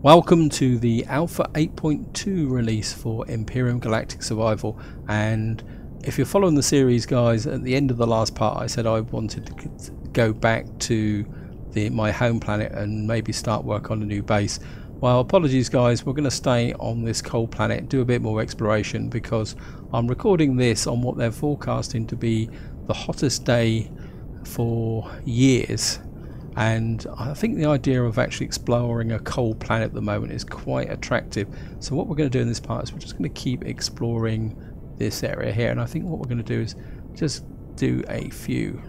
Welcome to the Alpha 8.2 release for Empyrion Galactic Survival. And if you're following the series, guys, at the end of the last part I said I wanted to go back to my home planet and maybe start work on a new base. Well, apologies guys, we're going to stay on this cold planet, do a bit more exploration, because I'm recording this on what they're forecasting to be the hottest day for years. And I think the idea of actually exploring a cold planet at the moment is quite attractive. So what we're going to do in this part is we're just going to keep exploring this area here. And I think what we're going to do is just do a few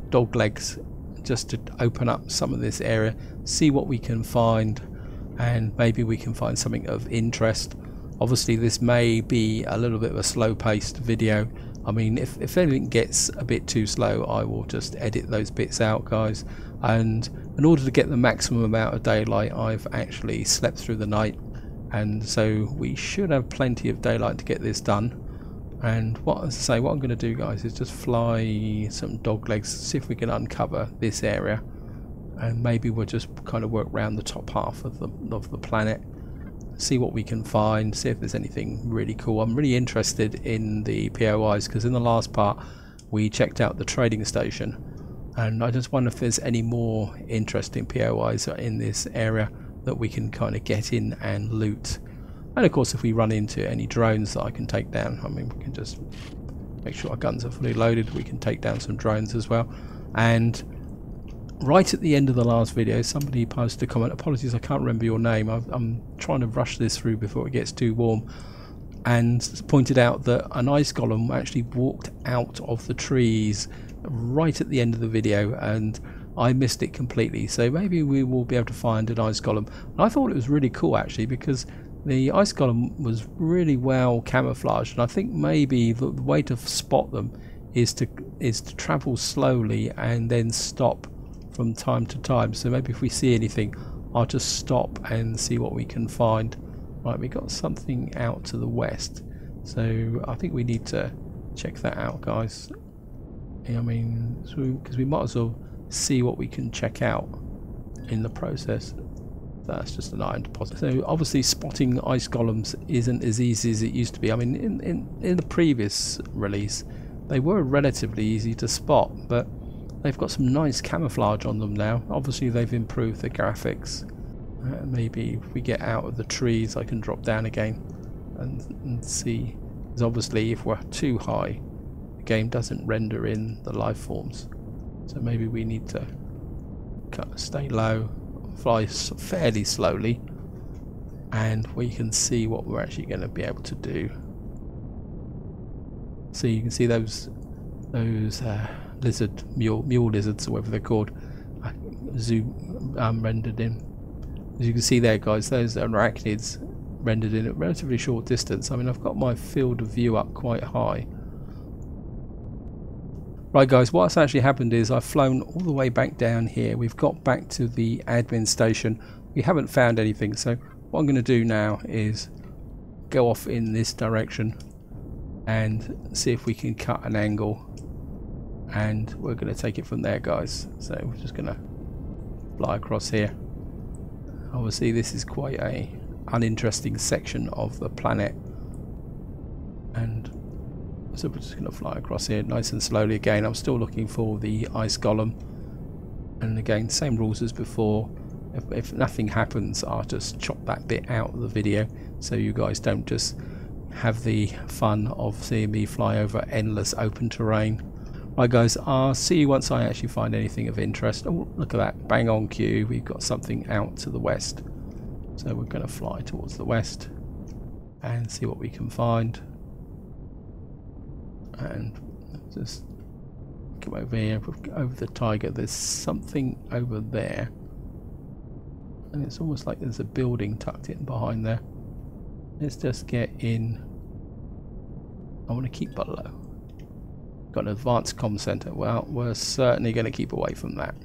dog legs just to open up some of this area, see what we can find, and maybe we can find something of interest. Obviously this may be a little bit of a slow-paced video. I mean, if anything gets a bit too slow, I will just edit those bits out, guys. And in order to get the maximum amount of daylight, I've actually slept through the night, and so we should have plenty of daylight to get this done. And what I'm going to do, guys, is just fly some dog legs, see if we can uncover this area, and maybe we'll just kind of work around the top half of the planet, see what we can find, see if there's anything really cool. I'm really interested in the POIs, because in the last part we checked out the trading station, and I just wonder if there's any more interesting POIs in this area that we can kind of get in and loot. And of course, if we run into any drones that I can take down, I mean, we can just make sure our guns are fully loaded. We can take down some drones as well. And right at the end of the last video, somebody posted a comment. Apologies, I can't remember your name. I'm trying to rush this through before it gets too warm. And pointed out that an ice golem actually walked out of the trees right at the end of the video, and I missed it completely. So maybe we will be able to find an ice golem. And I thought it was really cool actually, because the ice golem was really well camouflaged, and I think maybe the way to spot them is to travel slowly and then stop from time to time. So maybe if we see anything, I'll just stop and see what we can find. Right, we got something out to the west, so I think we need to check that out, guys. I mean, because we might as well see what we can check out in the process. That's just an iron deposit. So obviously spotting ice golems isn't as easy as it used to be. I mean, in the previous release they were relatively easy to spot, but they've got some nice camouflage on them now. Obviously they've improved the graphics. Maybe if we get out of the trees I can drop down again and see, because obviously if we're too high the game doesn't render in the life forms. So maybe we need to stay low, fly fairly slowly, and we can see what we're actually going to be able to do. So you can see those mule lizards, or whatever they're called, zoom rendered in. As you can see there, guys, those arachnids rendered in at relatively short distance. I mean, I've got my field of view up quite high. Right guys, what's actually happened is I've flown all the way back down here. We've got back to the admin station. We haven't found anything, so what I'm going to do now is go off in this direction and see if we can cut an angle, and we're going to take it from there, guys. So we're just going to fly across here. Obviously this is quite a uninteresting section of the planet, and so we're just going to fly across here nice and slowly. Again, I'm still looking for the ice golem, and again same rules as before. If nothing happens, I'll just chop that bit out of the video so you guys don't just have the fun of seeing me fly over endless open terrain. Right guys, I'll see you once I actually find anything of interest. Oh, look at that, bang on cue, we've got something out to the west. So we're going to fly towards the west and see what we can find. And just come over here, over the tiger. There's something over there, and it's almost like there's a building tucked in behind there. Let's just get in. I want to keep below. Got an advanced comm center. Well, we're certainly going to keep away from that.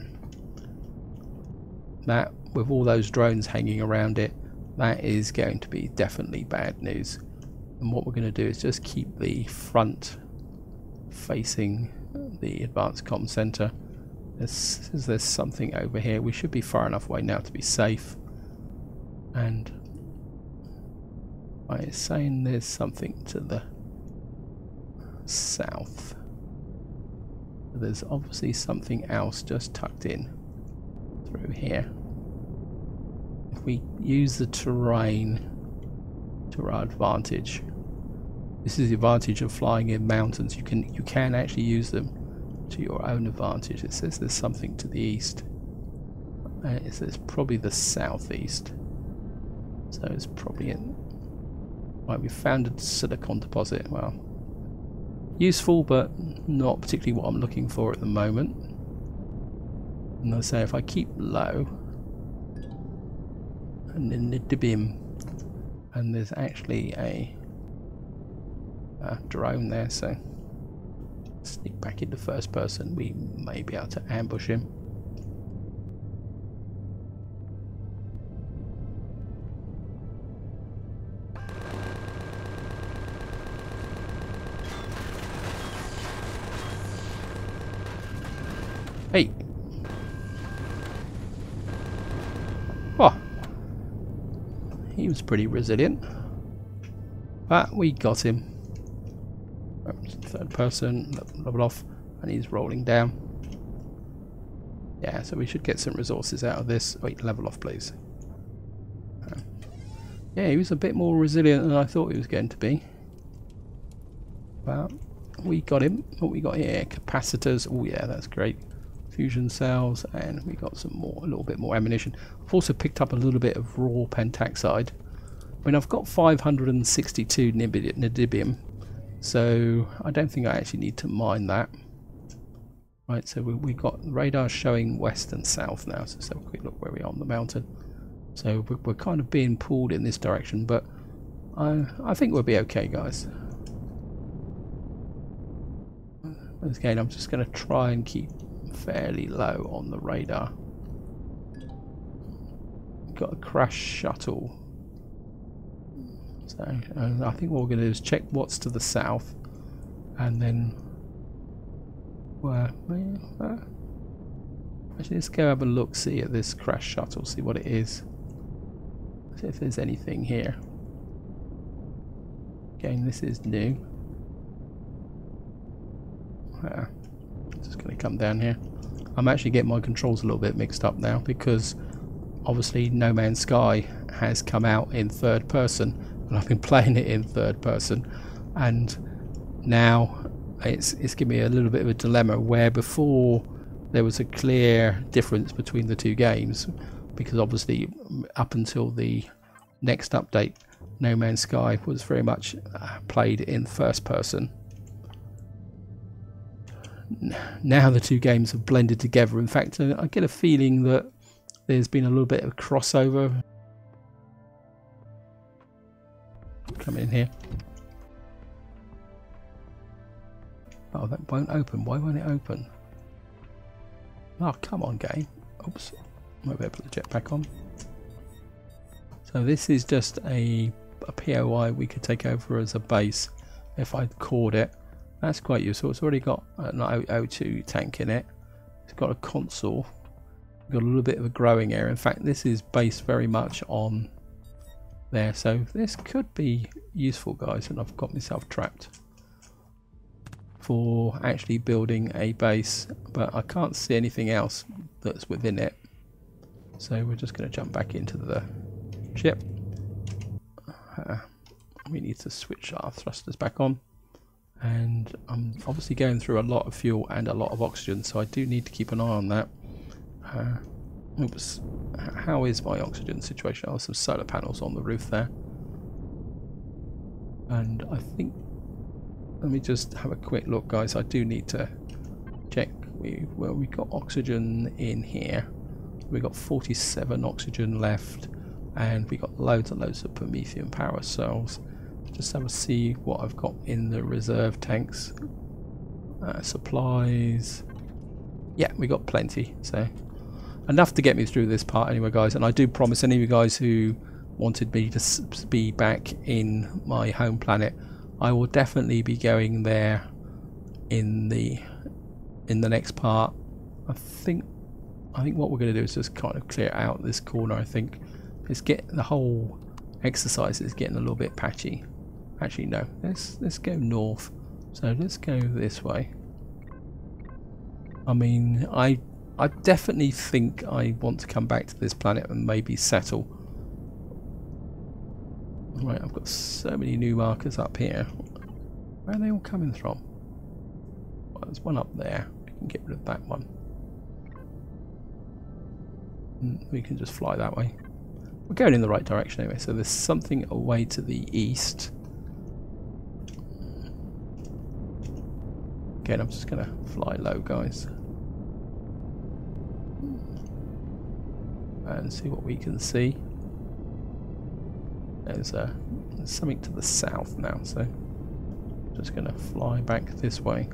That, with all those drones hanging around it, that is going to be definitely bad news. And what we're going to do is just keep the front facing the advanced comm center. There's something over here. We should be far enough away now to be safe. And it's saying there's something to the south. There's obviously something else just tucked in through here. If we use the terrain to our advantage, this is the advantage of flying in mountains. You can actually use them to your own advantage. It says there's something to the east. It says probably the southeast. So it's probably in. Right, we found a silicon deposit. Well, useful, but not particularly what I'm looking for at the moment. And I say if I keep low, and then the bim, and there's actually a drone there, so sneak back into first person. We may be able to ambush him. Hey! Oh! He was pretty resilient. But we got him. Third person, level off, and he's rolling down. Yeah, so we should get some resources out of this. Wait, level off please. Yeah, he was a bit more resilient than I thought he was going to be. But we got him. What we got here? Capacitors. Oh yeah, that's great. Fusion cells, and we got some more, a little bit more ammunition. I've also picked up a little bit of raw pentaxide. I mean, I've got 562 niobium, so I don't think I actually need to mine that. Right, so we got radar showing west and south now. So let's have a quick look where we are on the mountain. So we're kind of being pulled in this direction, but I think we'll be okay, guys. Again, I'm just going to try and keep fairly low on the radar. Got a crash shuttle. So I think what we're going to do is check what's to the south, and then actually let's go have a look, see at this crash shuttle, see what it is, see if there's anything here. Again, this is new. Just going to come down here. I'm actually getting my controls a little bit mixed up now because obviously No Man's Sky has come out in third person, and I've been playing it in third person, and now it's giving me a little bit of a dilemma where before there was a clear difference between the two games, because obviously up until the next update No Man's Sky was very much played in first person. Now the two games have blended together. In fact, I get a feeling that there's been a little bit of crossover. Come in here. Oh, that won't open. Why won't it open? Oh, come on, game. Oops. Might be able to put the jetpack on. So this is just a POI we could take over as a base if I caught it. That's quite useful. It's already got an O2 tank in it. It's got a console. Got a little bit of a growing area. In fact, this is based very much on there. So this could be useful, guys. And I've got myself trapped for actually building a base. But I can't see anything else that's within it. So we're just going to jump back into the ship. We need to switch our thrusters back on. And I'm obviously going through a lot of fuel and a lot of oxygen, so I do need to keep an eye on that. Oops, how is my oxygen situation? Oh, some solar panels on the roof there. And I think, let me just have a quick look, guys. I do need to check. We've got oxygen in here. We've got 47 oxygen left, and we got loads and loads of Promethean power cells. Just have a see what I've got in the reserve tanks. Supplies. Yeah, we got plenty. So enough to get me through this part anyway, guys. And I do promise any of you guys who wanted me to be back in my home planet, I will definitely be going there in the next part. I think what we're going to do is just kind of clear out this corner, I think, It's getting, the whole exercise is getting a little bit patchy. Actually no, let's go north. So let's go this way. I mean, I definitely think I want to come back to this planet and maybe settle. Right, I've got so many new markers up here. Where are they all coming from? Well, there's one up there. We can get rid of that one. We can just fly that way. We're going in the right direction anyway, so there's something away to the east. Again, I'm just going to fly low, guys. And see what we can see. There's something to the south now, so I'm just going to fly back this way.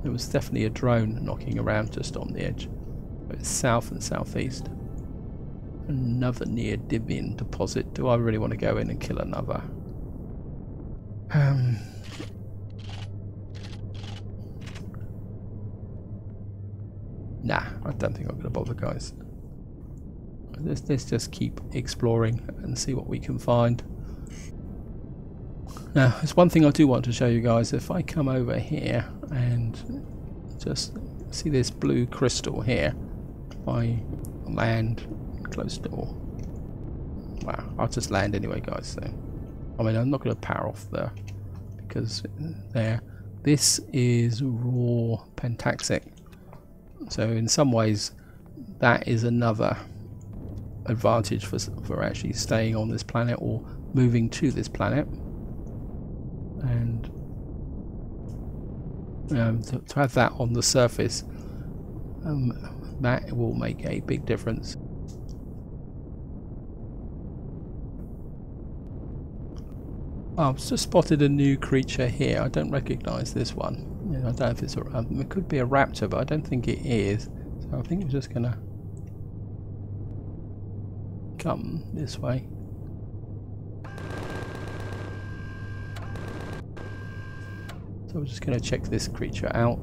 There was definitely a drone knocking around just on the edge. It's south and southeast. Another neodymium deposit. Do I really want to go in and kill another? Nah, I don't think I'm going to bother, guys. Let's just keep exploring and see what we can find. Now, there's one thing I do want to show you guys. If I come over here and just see this blue crystal here, if I land close to, wow, I'll just land anyway, guys. So, I mean, I'm not going to power off there because there. This is raw pentaxic. So in some ways, that is another advantage for actually staying on this planet or moving to this planet. And to have that on the surface, that will make a big difference. Oh, I've just spotted a new creature here. I don't recognise this one. I don't know if it's it could be a raptor, but I don't think it is. So I think we're just gonna come this way. So we're just gonna check this creature out.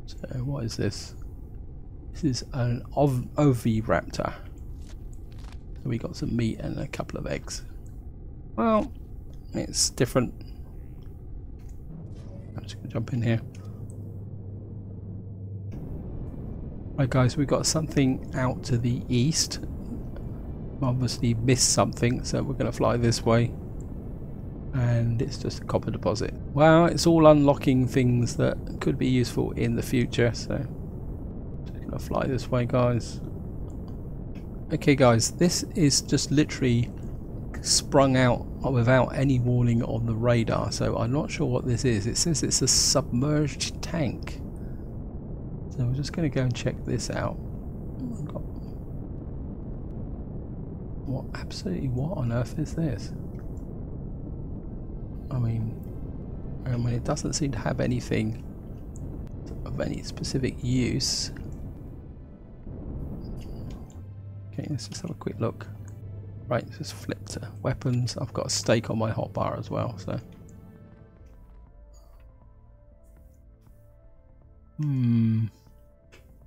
So what is this? This is an oviraptor. So we got some meat and a couple of eggs. Well, it's different. I'm just going to jump in here. Right guys, we've got something out to the east. Obviously missed something, so we're going to fly this way. And it's just a copper deposit. Well, it's all unlocking things that could be useful in the future, so just going to fly this way, guys. Okay guys, this is just literally sprung out without any warning on the radar, so I'm not sure what this is. It says it's a submerged tank. So we're just going to go and check this out. What on earth is this? I mean it doesn't seem to have anything of any specific use. Okay, let's just have a quick look. Right, let's just flip to weapons. I've got a steak on my hotbar as well, so.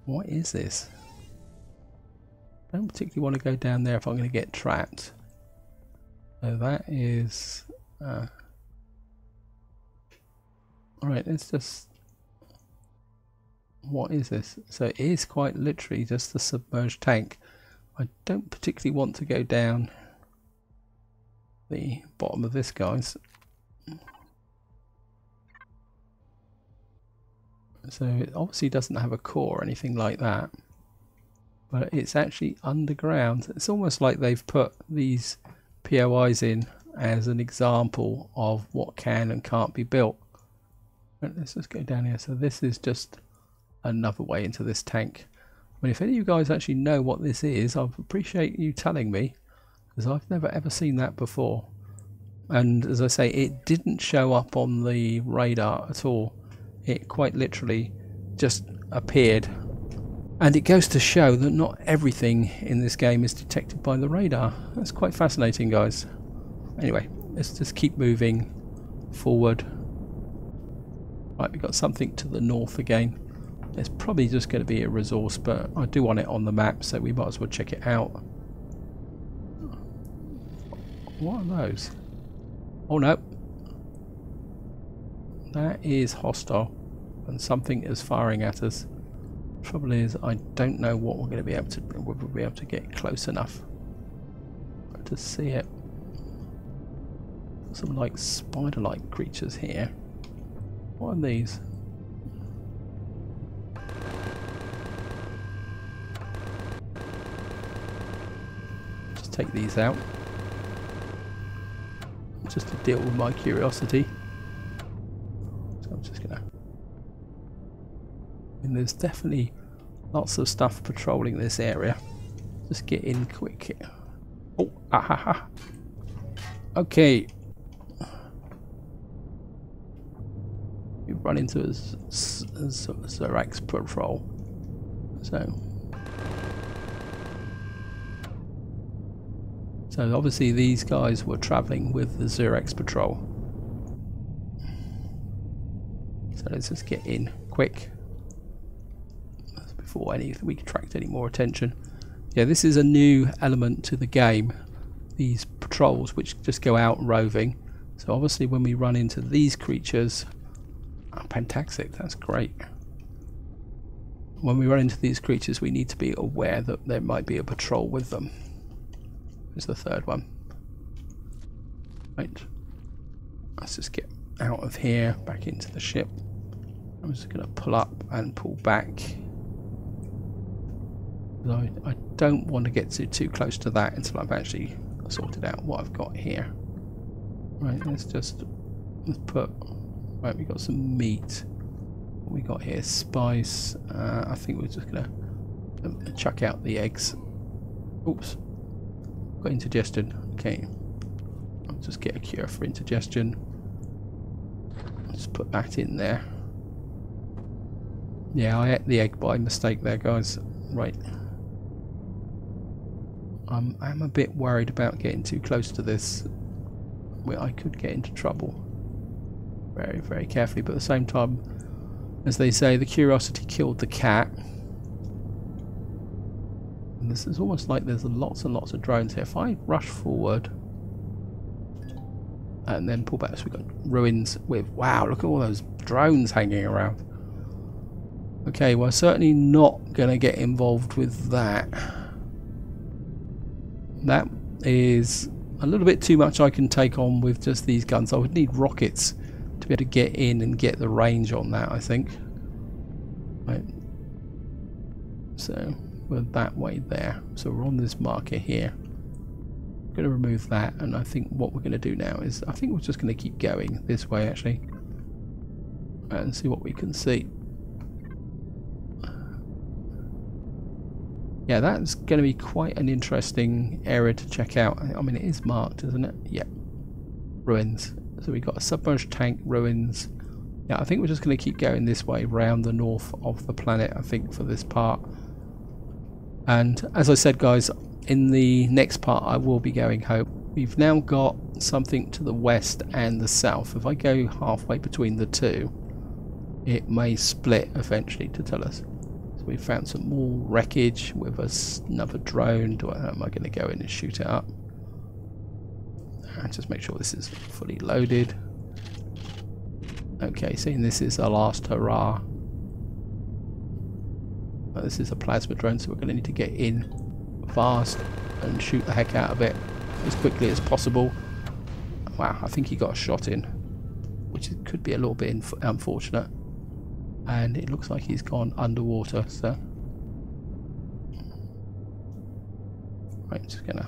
What is this? I don't particularly want to go down there if I'm going to get trapped. So that is... Alright, let's just... What is this? So it is quite literally just a submerged tank. I don't particularly want to go down the bottom of this, guys. So it obviously doesn't have a core or anything like that, but it's actually underground. It's almost like they've put these POIs in as an example of what can and can't be built. But let's just go down here. So this is just another way into this tank. I mean, if any of you guys actually know what this is, I'd appreciate you telling me, because I've never ever seen that before. And as I say, it didn't show up on the radar at all. It quite literally just appeared. And it goes to show that not everything in this game is detected by the radar. That's quite fascinating, guys. Anyway, let's just keep moving forward. Right, we've got something to the north again. It's probably just going to be a resource, but I do want it on the map, so we might as well check it out. What are those? Oh no. That is hostile, and something is firing at us. Trouble is, I don't know what we're going to be able to, whether we'll be able to get close enough to see it. Some like spider-like creatures here. What are these? Just take these out. Just to deal with my curiosity. So I'm just gonna... And there's definitely lots of stuff patrolling this area. Just get in quick. Oh, ahaha. Okay. You run into a Xerax patrol. So obviously these guys were travelling with the Xerax patrol. So let's just get in quick before we attract any more attention. Yeah, this is a new element to the game. These patrols which just go out roving. So obviously when we run into these creatures, fantastic, that's great. When we run into these creatures we need to be aware that there might be a patrol with them. Here's the third one. Right, let's just get out of here, back into the ship. I'm just going to pull up and pull back. I don't want to get too close to that until I've actually sorted out what I've got here. Right, let's put... Right, we've got some meat. What we got here? Spice. I think we're just going to chuck out the eggs. Oops. Got indigestion. Okay. I'll just get a cure for indigestion. Just put that in there. Yeah, I ate the egg by mistake there, guys. Right. I'm a bit worried about getting too close to this, where I could get into trouble. Very, very carefully, but at the same time, as they say, the curiosity killed the cat. And this is almost like there's lots and lots of drones here. If I rush forward and then pull back, so we've got ruins with, wow, look at all those drones hanging around. Okay, well, certainly not going to get involved with that. That is a little bit too much I can take on with just these guns. I would need rockets to be able to get in and get the range on that, I think. Right. So we're that way there. So we're on this marker here. I'm going to remove that, and I think what we're going to do now is, I think we're just going to keep going this way actually and see what we can see. Yeah, that's going to be quite an interesting area to check out. I mean, it is marked, isn't it? Yeah. Ruins. So we've got a submerged tank, ruins. Yeah, I think we're just going to keep going this way around the north of the planet, I think, for this part. And as I said, guys, in the next part I will be going home. We've now got something to the west and the south. If I go halfway between the two, it may split eventually to tell us. So we found some more wreckage with another drone. Am I going to go in and shoot it up? Just make sure this is fully loaded. Okay, seeing this is our last hurrah. Well, this is a plasma drone, so we're going to need to get in fast and shoot the heck out of it as quickly as possible. Wow, I think he got a shot in, which could be a little bit unfortunate. And it looks like he's gone underwater, so right, just gonna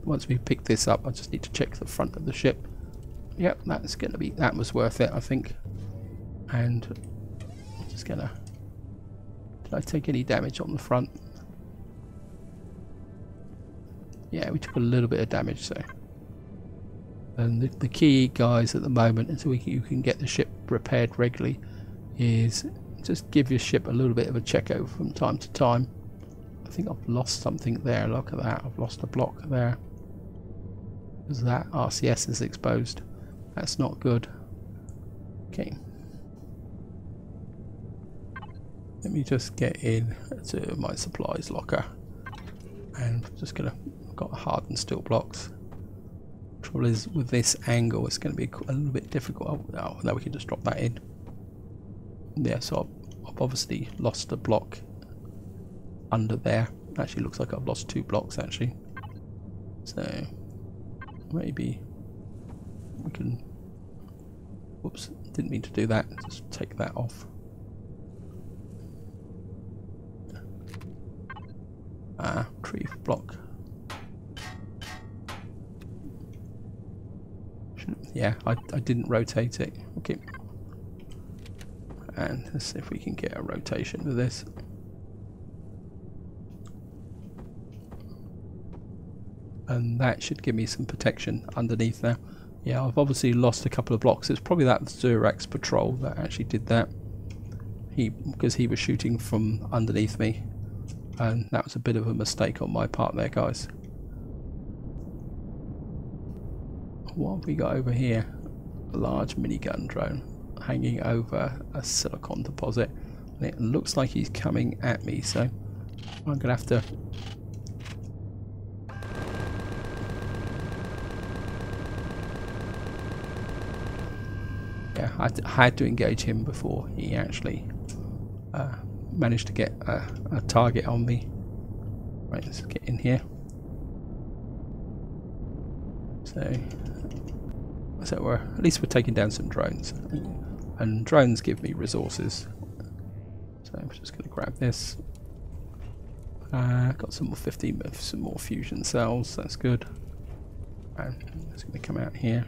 once we pick this up, I just need to check the front of the ship. Yep, that was worth it, I think. And I'm just gonna, did I take any damage on the front? Yeah, we took a little bit of damage, so. And the key, guys, at the moment, until you can get the ship repaired regularly, is just give your ship a little bit of a check over from time to time. I think I've lost something there. Look at that. I've lost a block there. Because that RCS is exposed. That's not good. Okay. Let me just get in to my supplies locker. And I'm just gonna, I've got hardened steel blocks. Trouble is with this angle it's going to be a little bit difficult. Oh, now we can just drop that in. Yeah, so I've obviously lost a block under there. Actually looks like I've lost 2 blocks actually. So maybe we can, whoops, didn't mean to do that, just take that off. Retrieve block. Yeah, I didn't rotate it. Okay. And let's see if we can get a rotation with this. And that should give me some protection underneath now. Yeah, I've obviously lost a couple of blocks. It's probably that Zurax patrol that actually did that. Because he was shooting from underneath me. And that was a bit of a mistake on my part there, guys. What have we got over here? A large minigun drone hanging over a silicon deposit. And it looks like he's coming at me, so I'm going to have to... Yeah, I had to engage him before he actually managed to get a target on me. Right, let's get in here. So we're at least we're taking down some drones, and drones give me resources. So I'm just going to grab this. Got some more fusion cells. That's good. And it's going to come out here.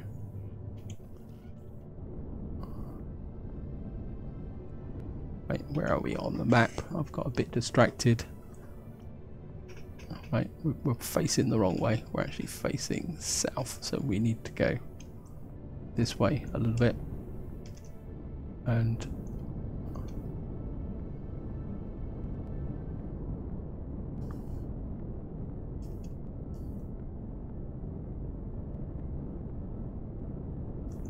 Right, where are we on the map? I've got a bit distracted. Right, we're facing the wrong way. We're actually facing south, so we need to go this way a little bit. And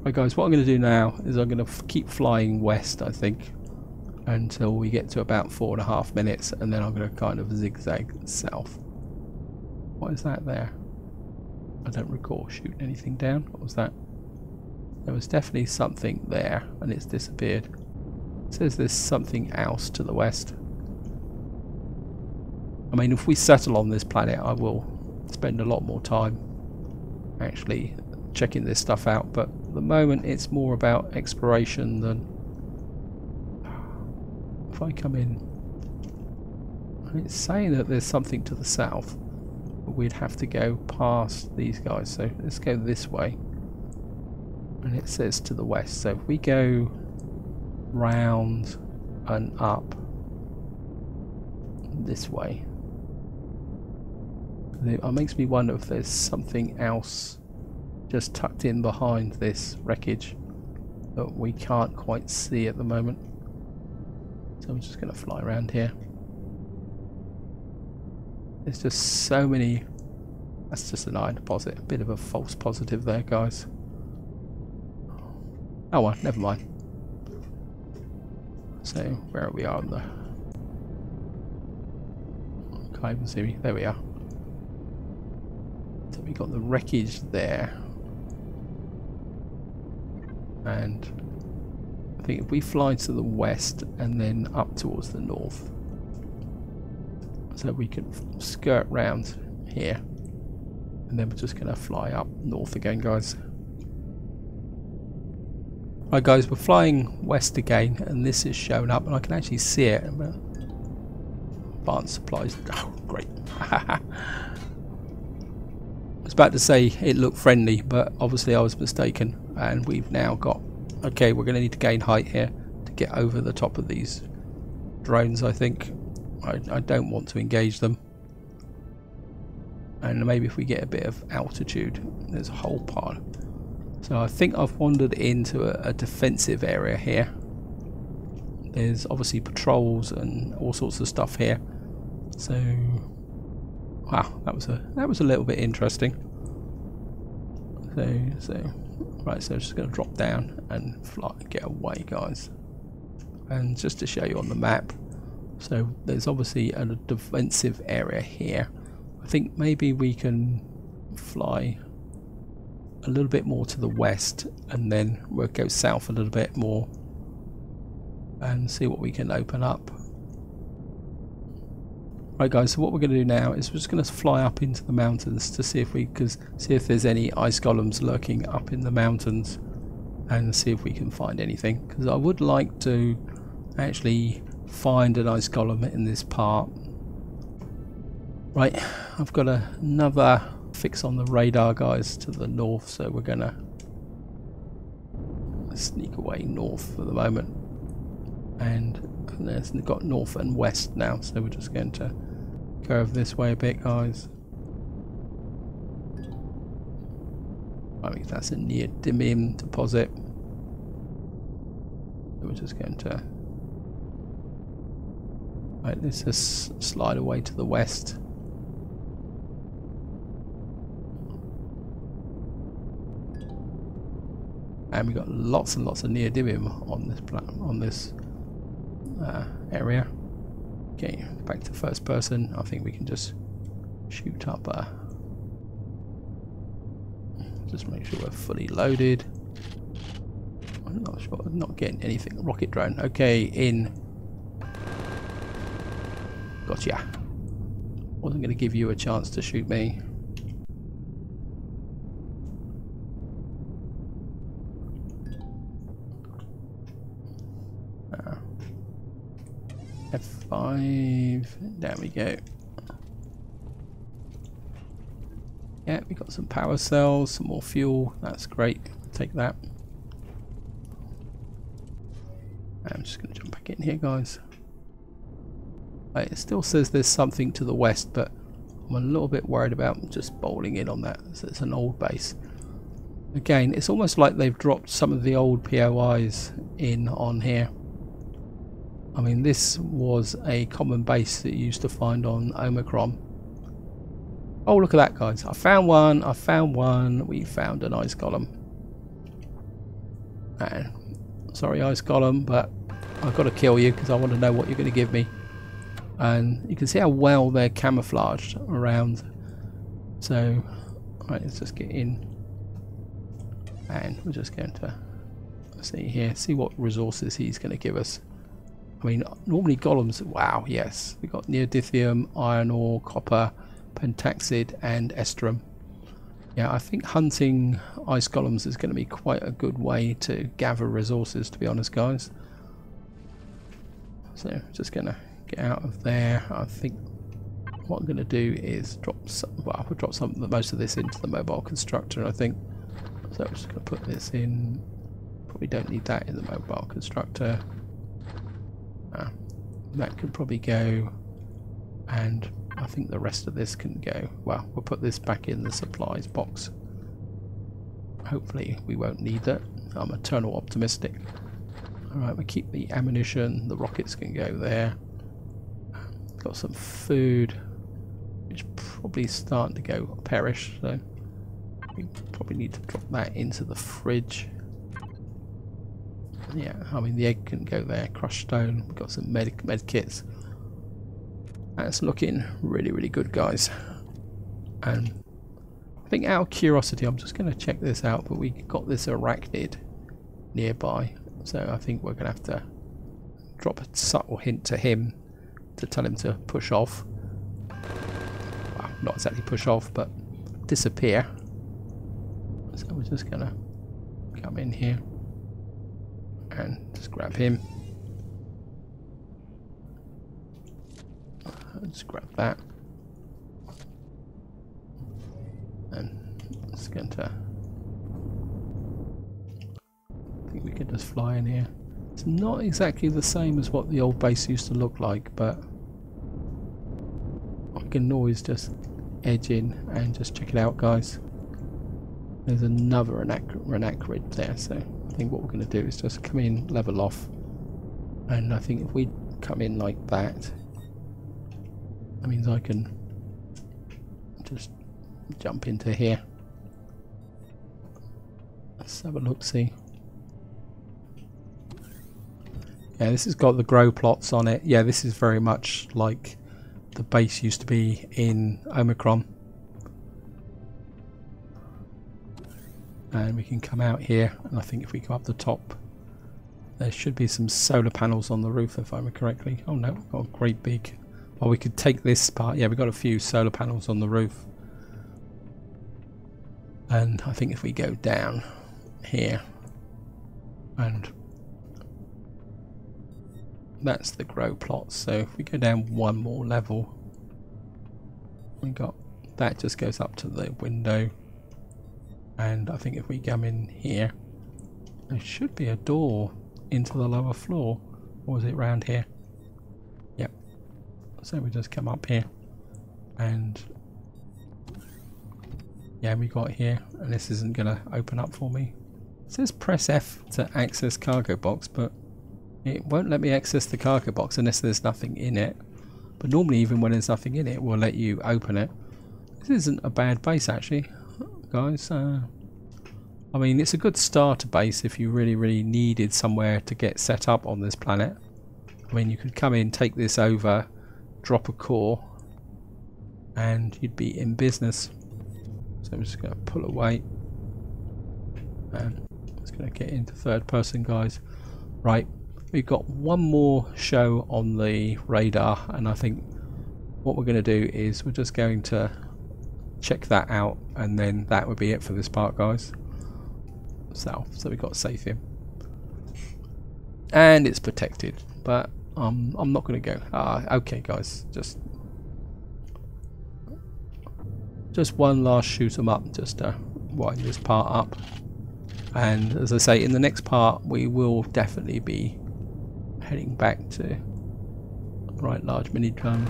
right guys, what I'm going to do now is I'm going to keep flying west, I think, until we get to about 4.5 minutes, and then I'm going to kind of zigzag south. What is that there? I don't recall shooting anything down. What was that? There was definitely something there, and it's disappeared. It says there's something else to the west. I mean, if we settle on this planet, I will spend a lot more time actually checking this stuff out, but at the moment it's more about exploration than... If I come in, it's saying that there's something to the south, but we'd have to go past these guys, so let's go this way. And it says to the west, so if we go round and up this way, it makes me wonder if there's something else just tucked in behind this wreckage that we can't quite see at the moment. So I'm just going to fly around here. There's just so many... That's just an iron deposit. A bit of a false positive there, guys. Oh well, never mind. So, where are we on the... Can't even see me. There we are. So we got the wreckage there. And... I think if we fly to the west and then up towards the north, so we can skirt round here, and then we're just going to fly up north again, guys. Right guys, we're flying west again, and this is showing up, and I can actually see it. Advanced supplies. Oh, great. I was about to say it looked friendly, but obviously I was mistaken, and we've now got... Okay, we're going to need to gain height here to get over the top of these drones, I think. I don't want to engage them. And maybe if we get a bit of altitude, there's a whole part. So I think I've wandered into a defensive area here. There's obviously patrols and all sorts of stuff here. So, wow, that was a little bit interesting. Right, so I'm just going to drop down and fly, get away, guys. And just to show you on the map, so there's obviously a defensive area here. I think maybe we can fly a little bit more to the west, and then we'll go south a little bit more and see what we can open up. Right guys, so what we're going to do now is we're just going to fly up into the mountains to see if we see if there's any ice golems lurking up in the mountains, and see if we can find anything, because I would like to actually find an ice golem in this part. Right, I've got another fix on the radar, guys, to the north, so we're going to sneak away north for the moment, and there's got north and west now, so we're just going to go over this way a bit, guys. I think that's a neodymium deposit, so we're just going to let's just slide away to the west. And we've got lots and lots of neodymium on this area. Okay, back to first person. I think we can just shoot up. Just make sure we're fully loaded. I'm not sure. I'm not getting anything. Rocket drone. Okay, in. Gotcha. Wasn't going to give you a chance to shoot me. F5, there we go. Yeah, we got some power cells, some more fuel, that's great, take that. I'm just going to jump back in here, guys. It still says there's something to the west, but I'm a little bit worried about just bowling in on that. So it's an old base. Again, it's almost like they've dropped some of the old POIs in on here. I mean, this was a common base that you used to find on Omicron. Oh, look at that, guys. I found one. I found one. We found an ice golem. And sorry, ice golem, but I've got to kill you because I want to know what you're going to give me. And you can see how well they're camouflaged around. So, right, let's just get in. And we're just going to see here, see what resources he's going to give us. I mean, normally golems, wow, yes. We've got neodymium, iron ore, copper, pentaxid, and estrum. Yeah, I think hunting ice golems is going to be quite a good way to gather resources, to be honest, guys. So, just going to get out of there. I think what I'm going to do is drop some, well, we'll drop most of this into the mobile constructor, I think. So I'm just going to put this in. Probably don't need that in the mobile constructor. That could probably go, and I think the rest of this can go. Well, we'll put this back in the supplies box. Hopefully we won't need that. I'm eternal optimistic. Alright, we keep the ammunition, the rockets can go there. Got some food, which probably starting to go perish, so we probably need to drop that into the fridge. Yeah, I mean the egg can go there. Crushed stone. We've got some med kits. That's looking really, really good, guys. And I think out of curiosity, I'm just going to check this out. But we got this arachnid nearby, so I think we're going to have to drop a subtle hint to him to tell him to push off. Well, not exactly push off, but disappear. So we're just going to come in here and just grab him. Just grab that. And it's going to... I think we can just fly in here. It's not exactly the same as what the old base used to look like, but I can always just edge in and just check it out, guys. There's another anacrid there, so I think what we're going to do is just come in, level off, and I think if we come in like that, That means I can just jump into here. Let's have a look, see. Yeah, this has got the grow plots on it. Yeah, this is very much like the base used to be in Omicron. And we can come out here, and I think if we go up the top, there should be some solar panels on the roof, if I remember correctly. Oh no, we've got a great big... Well, we could take this part. Yeah, we've got a few solar panels on the roof. And I think if we go down here, and that's the grow plot. So if we go down one more level, we got that just goes up to the window. And I think if we come in here, there should be a door into the lower floor. Or is it round here? Yep. So we just come up here, and yeah, we got here, and this isn't going to open up for me. It says press F to access cargo box, but it won't let me access the cargo box unless there's nothing in it. But normally, even when there's nothing in it, we'll let you open it. This isn't a bad base, actually, guys. I mean, it's a good starter base if you really needed somewhere to get set up on this planet. I mean, you could come in, take this over, drop a core, and you'd be in business. So I'm just going to pull away, and I'm just going to get into third person, guys. Right, we've got one more show on the radar, and I think what we're going to do is we're just going to check that out, and then that would be it for this part, guys. So we've got safe here, and it's protected, but I'm not going to go. Okay, guys, just one last shoot 'em up, just to wind this part up. And as I say, in the next part we will definitely be heading back to right large mini drone.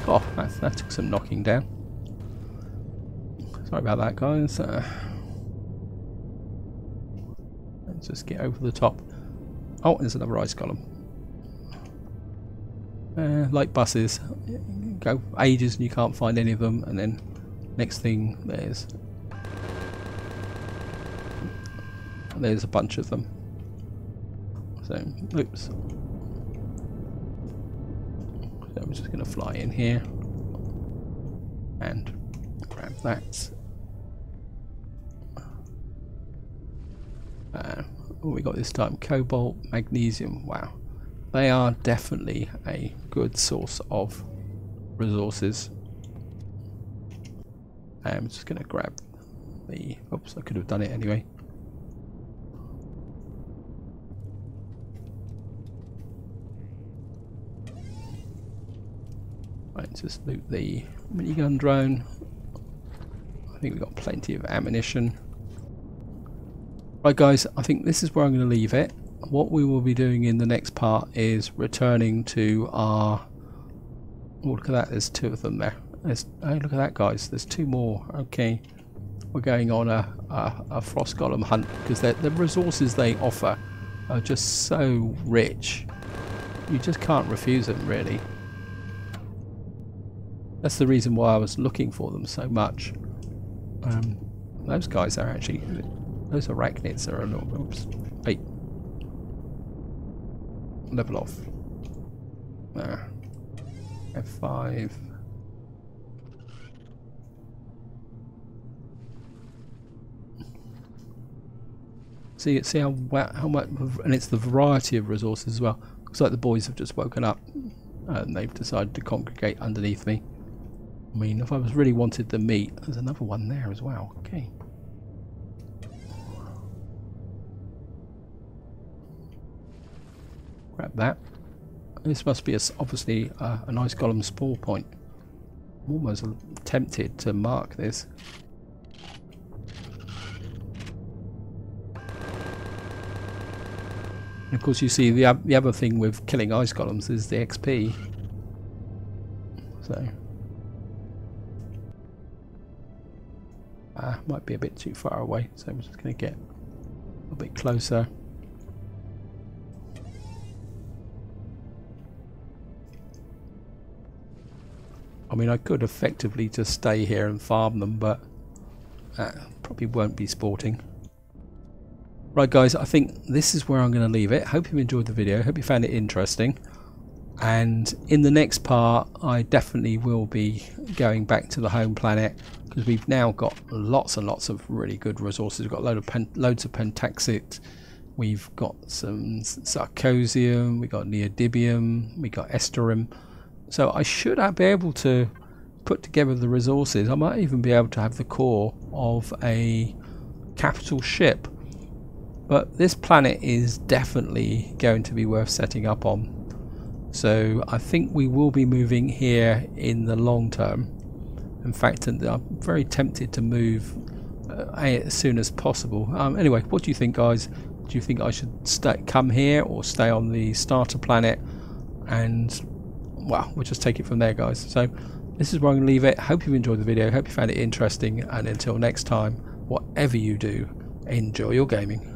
Oh, that took some knocking down. Sorry about that, guys. Let's just get over the top. Oh, there's another ice column. Like buses, go ages and you can't find any of them, and then next thing there's a bunch of them. So, oops. So I'm just going to fly in here and grab that. What we got this time? Cobalt, magnesium. Wow, they are definitely a good source of resources. I'm just going to grab the... Oops, I could have done it anyway. Right, just loot the minigun drone. I think we've got plenty of ammunition. Right, guys, I think this is where I'm going to leave it. What we will be doing in the next part is returning to our... Oh, look at that, there's two of them there. Oh, look at that, guys, there's two more. Okay, we're going on a frost golem hunt, because the resources they offer are just so rich. You just can't refuse them, really. That's the reason why I was looking for them so much. Those guys are actually... Those arachnids are a little... Oops. Wait. Level off. F5. See how much... And it's the variety of resources as well. Looks like the boys have just woken up. And they've decided to congregate underneath me. I mean, if I was really wanted the meat, there's another one there as well. Okay. Grab that. This must be obviously a nice golem spawn point. I'm almost tempted to mark this. And of course, you see the other thing with killing ice golems is the XP. So. Might be a bit too far away, so I'm just going to get a bit closer. I mean, I could effectively just stay here and farm them, but probably won't be sporting. Right guys, I think this is where I'm going to leave it. Hope you enjoyed the video, hope you found it interesting. And in the next part I definitely will be going back to the home planet, because we've now got lots and lots of really good resources. We've got loads of pentaxit, we've got some sarcosium, we've got neodymium, we've got esterium. So I should be able to put together the resources. I might even be able to have the core of a capital ship. But this planet is definitely going to be worth setting up on. So I think we will be moving here in the long term. In fact, I'm very tempted to move as soon as possible. Anyway, what do you think, guys? Do you think I should come here or stay on the starter planet? And well, we'll just take it from there, guys. So this is where I'm going to leave it. Hope you enjoyed the video. Hope you found it interesting. And until next time, whatever you do, enjoy your gaming.